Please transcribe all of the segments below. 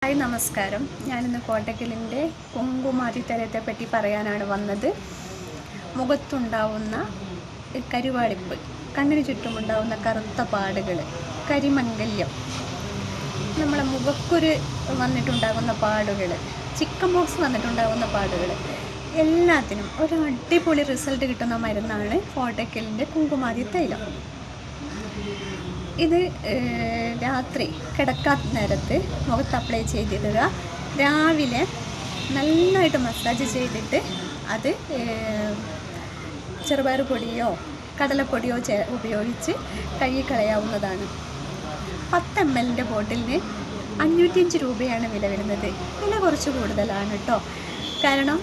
Hi നമസ്കാരം. ഞാനിന്ന് കോട്ടക്കലിൻ്റെ കുങ്കുമാതിത്തരത്തെ പറ്റി പറയാനാണ് വന്നത്. മുഖത്തുണ്ടാവുന്ന കരുവാളിപ്പ്, കണ്ണിന് ചുറ്റുമുണ്ടാവുന്ന കറുത്ത പാടുകൾ, കരിമംഗല്യം, നമ്മളെ മുഖക്കുരു വന്നിട്ടുണ്ടാകുന്ന പാടുകൾ, ചിക്കൻ ബോക്സ് വന്നിട്ടുണ്ടാകുന്ന പാടുകൾ, എല്ലാത്തിനും ഒരു അടിപൊളി റിസൾട്ട് കിട്ടുന്ന മരുന്നാണ് കോട്ടക്കലിൻ്റെ കുങ്കുമാതി തൈലം. ഇത് രാത്രി കിടക്കാൻ നേരത്ത് മുഖത്ത് അപ്ലൈ ചെയ്തിടുക. രാവിലെ നന്നായിട്ട് മസാജ് ചെയ്തിട്ട് അത് ചെറുപയർ പൊടിയോ കടലപ്പൊടിയോ ഉപയോഗിച്ച് കഴുകിക്കളയാവുന്നതാണ്. 10 ml ബോട്ടിലിന് 505 രൂപയാണ് വില വരുന്നത്. വില കുറച്ച് കൂടുതലാണ് കേട്ടോ. കാരണം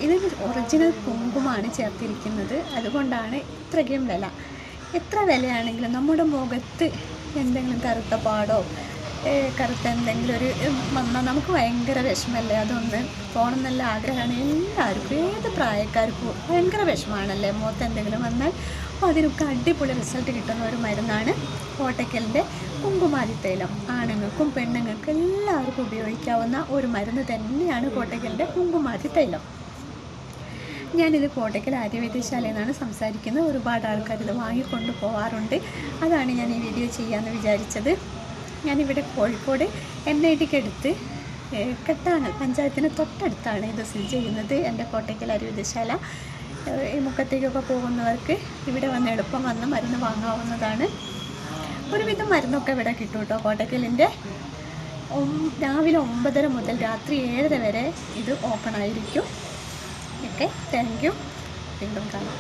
ഇതിന് ഒറിജിനൽ കുങ്കുമമാണ് ചേർത്തിരിക്കുന്നത്. അതുകൊണ്ടാണ് ഇത്രയ്ക്കും വില. എത്ര വിലയാണെങ്കിലും നമ്മുടെ മുഖത്ത് എന്തെങ്കിലും കറുത്ത പാടോ കറുത്ത എന്തെങ്കിലും ഒരു വന്നാൽ നമുക്ക് ഭയങ്കര വിഷമല്ലേ. അതൊന്ന് പോകണമെന്നുള്ള ആഗ്രഹമാണ് എല്ലാവർക്കും, ഏത് പ്രായക്കാർക്കും ഭയങ്കര വിഷമമാണല്ലേ മുഖത്ത് എന്തെങ്കിലും വന്നാൽ. അപ്പോൾ അതിനൊക്കെ അടിപൊളി റിസൾട്ട് കിട്ടുന്ന ഒരു മരുന്നാണ് കോട്ടക്കലിൻ്റെ കുങ്കുമാതി തൈലം. ആണുങ്ങൾക്കും പെണ്ണുങ്ങൾക്കും എല്ലാവർക്കും ഉപയോഗിക്കാവുന്ന ഒരു മരുന്ന് തന്നെയാണ് കോട്ടക്കലിൻ്റെ കുങ്കുമാതി തൈലം. ഞാനിത് കോട്ടക്കൽ ആര്യവൈദ്യശാലയിൽ നിന്നാണ് സംസാരിക്കുന്നത്. ഒരുപാട് ആൾക്കാർ ഇത് വാങ്ങിക്കൊണ്ട് പോകാറുണ്ട്. അതാണ് ഞാൻ ഈ വീഡിയോ ചെയ്യാമെന്ന് വിചാരിച്ചത്. ഞാനിവിടെ കോഴിക്കോട് NITക്ക് അടുത്ത് കെട്ടാങ്ങൽ പഞ്ചായത്തിന് തൊട്ടടുത്താണ് ഇത് സ്ഥിതി ചെയ്യുന്നത്. എൻ്റെ കോട്ടക്കൽ ആര്യവൈദ്യശാല. ഈ മുക്കത്തേക്കൊക്കെ പോകുന്നവർക്ക് ഇവിടെ വന്ന് എളുപ്പം വന്ന് മരുന്ന് വാങ്ങാവുന്നതാണ്. ഒരുവിധം മരുന്നൊക്കെ ഇവിടെ കിട്ടും കേട്ടോ. കോട്ടക്കലിൻ്റെ രാവിലെ 9:30 മുതൽ രാത്രി 7:30 വരെ ഇത് ഓപ്പൺ ആയിരിക്കും. Okay, thank you. വീണ്ടും കാണാം.